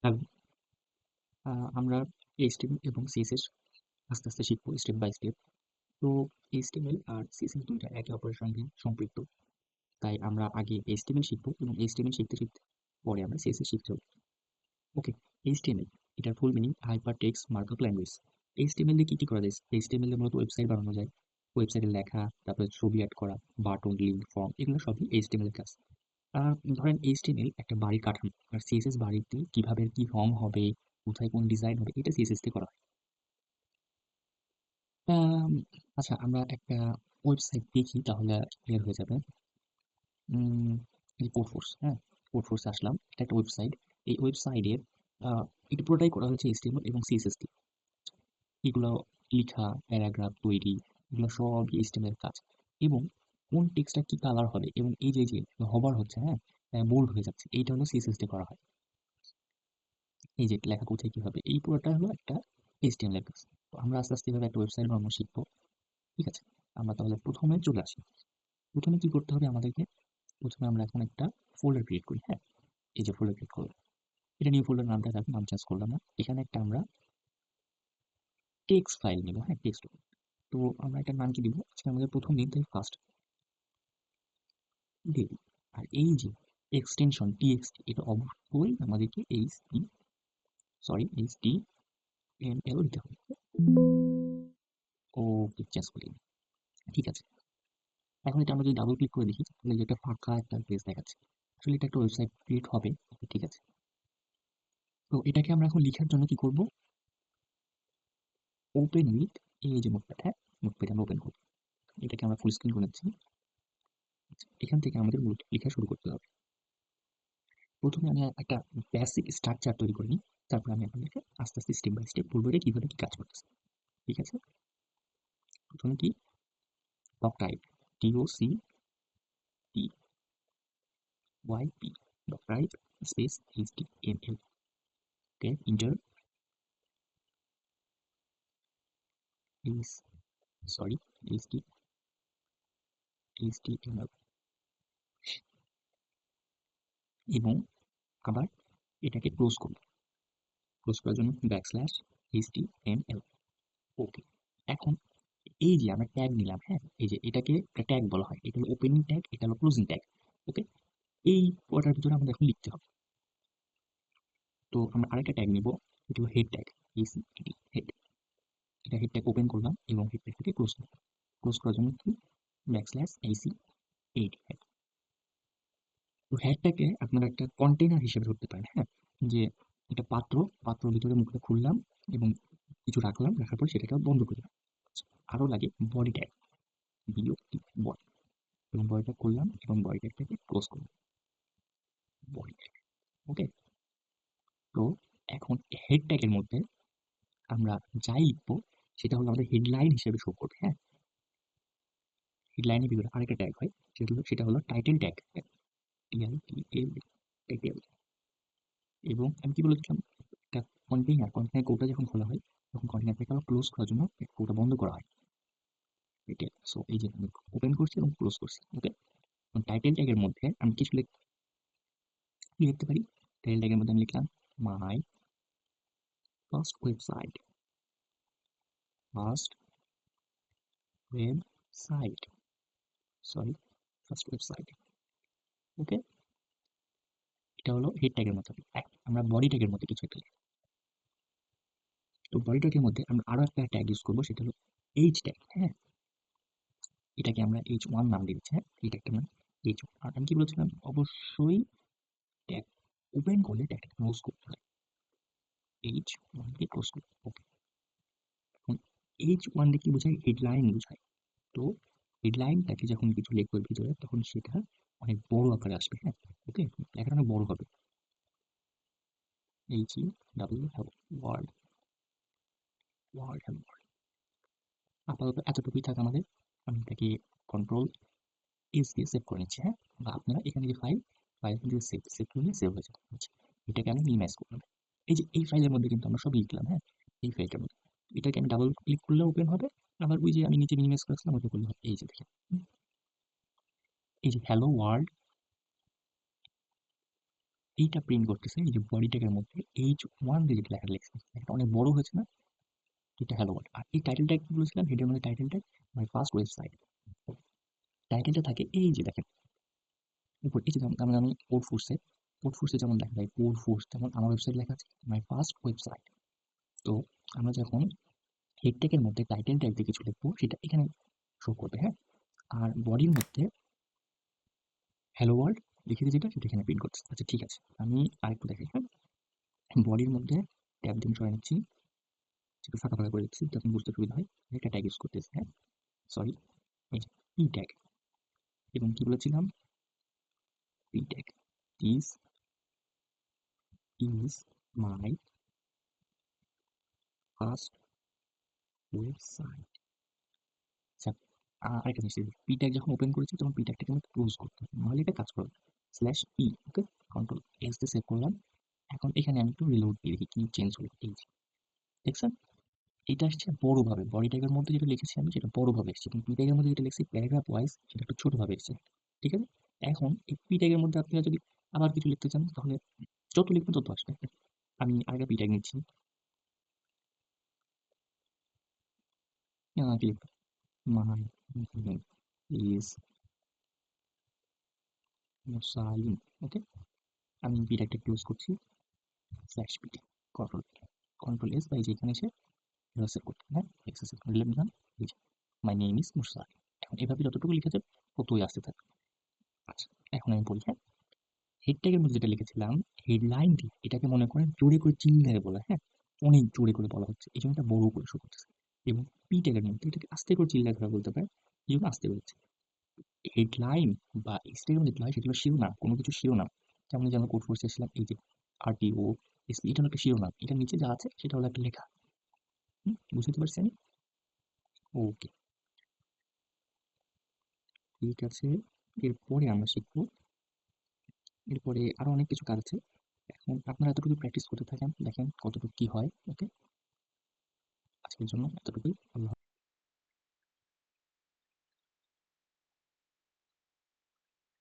Hello, আমরা HTML এবং CSS আস্তে, আস্তে শিখবো স্টেপ বাই স্টেপ। তো HTML আর CSS ২ টা একে অপরের সঙ্গে সম্পৃক্ত। তাই আমরা আগে HTML শিখবো এবং HTML শিখতে, শিখতে পরে আমরা CSS শিখতে হবে। ওকে, HTML এটার full meaning hyper text markup language. HTML দিয়ে কি করা যায়? HTML দিয়ে মূলত ওয়েবসাইট বানানো যায়। ওয়েবসাইটে লেখা, তারপরে ছবি এড করা, বাটন, লিঙ্ক, ফর্ম এগুলো সবই HTML এর কাজ। আ ধরেন HTML একটা বাড়ির কাঠামো। আর CSS বাড়িতে কিভাবে কি রং হবে, কোথায় কোন ডিজাইন হবে এটা CSS দিয়ে করা হয়। আম আচ্ছা আমরা একটা ওয়েবসাইট দেখি তাহলে ক্লিয়ার হয়ে যাবে। উম এই কোডফোর্স, হ্যাঁ? কোডফোর্স এ আসলাম। এটা একটা ওয়েবসাইট। এই ওয়েবসাইটের আ এটা পুরোটাই করা হয়েছে HTML এবং CSS দিয়ে। এগুলো লিখা, প্যারাগ্রাফ তৈরি, এগুলো সবই HTML এর কাজ। এবং কোন টেক্সটটা কি কালার হবে এবং এই যে hover হচ্ছে, হ্যাঁ? বোল্ড হয়ে যাচ্ছে। এইটা হলো CSS দিয়ে করা হয়। এই যে লেখা কোথায় কি হবে, এই পুরোটা হলো একটা HTML এর কাজ। তো আমরা আস্তে, আস্তে এভাবে একটা ওয়েবসাইট বানানো শিখবো। ঠিক আছে? আমরা তাহলে ১ম এ চলে আসি। ১ম এ কি করতে হবে আমাদেরকে? ১ম এ আমরা এখন একটা ফোল্ডার ক্রিয়েট করি, হ্যাঁ? এই যে ফোল্ডার ক্রিয়েট করলাম। এটা নিউ ফোল্ডার নামটা থাকবে, নাম চেঞ্জ করলাম না। এখানে একটা আমরা টেক্সট ফাইল নিব, হ্যাঁ? টেক্সট। তো আমরা এটার নাম কি দিব? আজকে আমাদের ১ম দিন তাই ফার্স্ট দিয়ে দিই। আর এই যে এক্সটেনশন txt এটা অবশ্যই আমাদেরকে HTML দিতে হবে। ওকে, চেঞ্জ করে দিই। ঠিক আছে। এখন এটা আমরা যদি ডাবল ক্লিক করে দেখি তাহলে এটা ফাঁকা একটা পেজ দেখাচ্ছে। আসলে এটা একটা ওয়েবসাইট ক্রিয়েট হবে। ঠিক আছে। তো এটাকে আমরা এখন লিখার জন্য কি করব? ওপেন উইথ এই যে নোটপ্যাড, হ্যাঁ? নোটপ্যাড আমরা ওপেন করব। এটাকে আমরা ফুল স্ক্রিন করে নিচ্ছি। এখান থেকে আমাদের মূলত লেখা শুরু করতে হবে। ১ম এ আমি একটা বেসিক স্ট্রাকচার তৈরি করে নিই। তারপর আমি আপনাদেরকে আস্তে, আস্তে স্টেপ বাই স্টেপ বলব এটা কিভাবে কি কাজ করতেছে। ঠিক আছে? ১ম এ কি? Doc type, DOCTYP, doc type space HTML। Okay, enter. ইস সরি, HTML এবং আবার এটাকে ক্লোজ করব। ক্লোজ করার জন্য ব্যাকস্ল্যাশ HTML। ওকে। এখন এই যে আমরা ট্যাগ নিলাম, হ্যাঁ? এই যে এটাকে একটা ট্যাগ বলা হয়। এটা হলো ওপেনিং ট্যাগ, এটা হলো ক্লোজিং ট্যাগ। ওকে? এই কোয়াটার ভিতরে আমাদের এখন লিখতে হবে। তো আমরা আরেকটা ট্যাগ নিব। এটা হলো হেড ট্যাগ। HEAD, head. এটা হেড ট্যাগ ওপেন করলাম এবং হেড ট্যাগটাকে ক্লোজ করলাম। ক্লোজ করার জন্য কি? Backslash HEAD, head. তো হেডটাকে আপনারা একটা কন্টেইনার হিসেবে ধরতে পারেন, হ্যাঁ? যে এটা পাত্র, পাত্রর ভিতরে মুখটা খুললাম এবং কিছু রাখলাম, রাখার পর সেটাকে বন্ধ করলাম। আরো লাগে বডি ট্যাগ, BOD, বডি। এবং বডি ট্যাগ করলাম এবং বডি ট্যাগটাকে ক্লোজ করলাম। Body tag. ওকে? তো এখন হেড ট্যাগের মধ্যে আমরা যাই লিখবো সেটা হলো আমাদের হেডলাইন হিসেবে শো করবে, হ্যাঁ? হেডলাইনের ভিতরে আরেকটা ট্যাগ হয়, সেটা হলো টাইটেল ট্যাগ। TITL, title. এবং আমি কি বলেছিলাম? একটা কন্টেইনার কোডটা যখন খোলা হয় তখন কন্টেইনারটাকে আবার ক্লোজ করার জন্য কোডটা বন্ধ করা হয়। এটা সো এই যে আমি ওপেন করছি এবং ক্লোজ করছি। ওকে? টাইটেল ট্যাগের মধ্যে আমি কিছু কি লিখতে পারি? টাইটেল ট্যাগের মধ্যে আমি লিখলাম my first website, first website, sorry, first website. Okay? এটা হলো হেড ট্যাগের মধ্যে। আমরা বডি ট্যাগের মধ্যে কিছু একটা লিখি। তো বডি ট্যাগের মধ্যে আমরা আরো একটা ট্যাগ ইউজ করবো, সেটা হলো এইচ ট্যাগ, হ্যাঁ? এটাকে আমরা H1 নাম দিয়ে দিচ্ছি, হ্যাঁ? এই ট্যাগটার নাম H1। আর আমি কি বলেছিলাম? অবশ্যই ট্যাগ ওপেন করলে ট্যাগটা ক্লোজ করতে হয়। H1 কে ক্লোজ করতে হবে। ওকে। এখন H1 দিয়ে কি বোঝায়? হেডলাইন বোঝায়। তো হেডলাইনটাকে যখন কিছু লিখবো এর ভিতরে তখন সেটা অনেক বড় আকারে আসবে, হ্যাঁ? ওকে? লেখাটা অনেক বড় হবে। HEW, hello world, world, hello world. আপাতত এতটুকুই থাক আমাদের। আমি এটাকে কন্ট্রোল এস দিয়ে সেভ করে নিচ্ছি, হ্যাঁ? বা আপনারা এখানে যে ফাইল দিয়ে সেভ করলে সেভ হয়ে যাবে। আচ্ছা, এটাকে আমি মিনিমাইজ করলাম। এই যে এই ফাইলের মধ্যে কিন্তু আমরা সব লিখলাম, হ্যাঁ? এই ফাইলটার মধ্যে। এটাকে আমি ডাবল ক্লিক করলে ওপেন হবে। আবার ওই যে আমি নিচে মিনিমাইজ করেছিলাম ওটা করলে হবে। এই যে দেখেন। এই যে হ্যালো ওয়ার্ল্ড, এইটা প্রিন্ট করতেছে এই যে বডি ট্যাগের মধ্যে H1 দিয়ে যেটা লেখা লিখছে, এটা অনেক বড় হয়েছে না? এটা হ্যালো ওয়ার্ল্ড। আর এই টাইটেল ট্যাগ কি বলেছিলাম, হেডের মধ্যে টাইটেল ট্যাগ মাই ফার্স্ট ওয়েবসাইট। টাইটেলটা থাকে এই যে দেখেন উপর, এই যে যেমন যেমন আমি কোড ফোর্সে যেমন দেখা যায় কোড ফোর্স, তেমন আমার ওয়েবসাইট লেখা আছে মাই ফার্স্ট ওয়েবসাইট। তো আমরা যখন হেড ট্যাগের মধ্যে টাইটেল ট্যাগ দিয়ে কিছু লিখবো সেটা এখানে শো করবে, হ্যাঁ। আর বডির মধ্যে হ্যালো ওয়ার্ল্ড লিখে দিয়ে যেটা সেটা এখানে প্রিন্ট করছে। আচ্ছা ঠিক আছে, আমি আরেকটু দেখাই, হ্যাঁ। বডির মধ্যে ট্যাব দিয়ে সরাই নিচ্ছি, একটু ফাঁকা ফাঁকা করে দিচ্ছি যাতে বুঝতে সুবিধা হয়। একটা ট্যাগ ইউজ করতেছি, হ্যাঁ। সরি, এই যে পি ট্যাগ। এবং কি বলেছিলাম, P tag this is my first website. আচ্ছা, আরেকটা জিনিস, পি ট্যাগ যখন ওপেন করেছি তখন পি ট্যাগটাকে আমাকে ক্লোজ করতে হবে, নাহলে এটা কাজ করবে। স্ল্যাশ পি, ওকে, কন্ট্রোল এস দিয়ে সেভ করলাম। এখন এখানে আমি একটু রিলোড দিয়ে দেখি কি চেঞ্জ হলো। এই যে দেখছেন, এটা আসছে বড়ভাবে, বডি ট্যাগের মধ্যে যেটা লিখেছি আমি সেটা বড়ভাবে এসেছে, কিন্তু পি ট্যাগের মধ্যে যেটা লিখছি প্যারাগ্রাফ ওয়াইজ সেটা একটু ছোটভাবে এসেছে। ঠিক আছে, এখন এই পি ট্যাগের মধ্যে আপনারা যদি আবার কিছু লিখতে চান তাহলে যত লিখবেন তত আসবে। আমি আগে পি ট্যাগ নিচ্ছি, কি লিখবো, মাই নেম ইজ মুসাইন, ওকে। আমি পি ট্যাগটা ক্লোজ করছি, slash P tag, control control S, বা এই যে এখানে এসে সেভ করতে, হ্যাঁ, এক্সেস দিলাম, এই যে মাই নেম ইজ মুসাইন। এখন এভাবে যতটুকু লিখে যাবে ততই আসতে থাকবে। আচ্ছা, এখন আমি বলি, হ্যাঁ। হেড ট্যাগের মধ্যে যেটা লিখেছিলাম, হেডলাইন দিয়ে এটাকে মনে করেন জোরে করে চিল্লায়ে বলা, হ্যাঁ, অনেক জোরে করে বলা হচ্ছে, এই জন্য এটা বড় করে শো করতেছে। এবং পি ট্যাগের মধ্যে এটাকে আস্তে করে চিল্লায়ে ধরা বলতে পারে, এই জন্য আস্তে বলছে। হেডলাইন বা এস ট্যাগের মধ্যে যেগুলো হয় সেগুলো শিরোনাম, কোনো কিছু শিরোনাম, যেমন যে আমরা কোড ফোর্স এসেছিলাম, এই যে আরটিও এসপি, এটা হলো একটা শিরোনাম, এটার নিচে যা আছে সেটা হলো একটা লেখা। বুঝতে পারছি আমি? ওকে, ঠিক আছে। এরপরে আমরা শিখবো, এরপরে আরো অনেক কিছু কাজ আছে। এখন আপনারা এতটুকু প্র্যাকটিস করতে থাকেন, দেখেন কতটুকু কি হয়, ওকে। আজকের জন্য এতটুকুই। আল্লাহ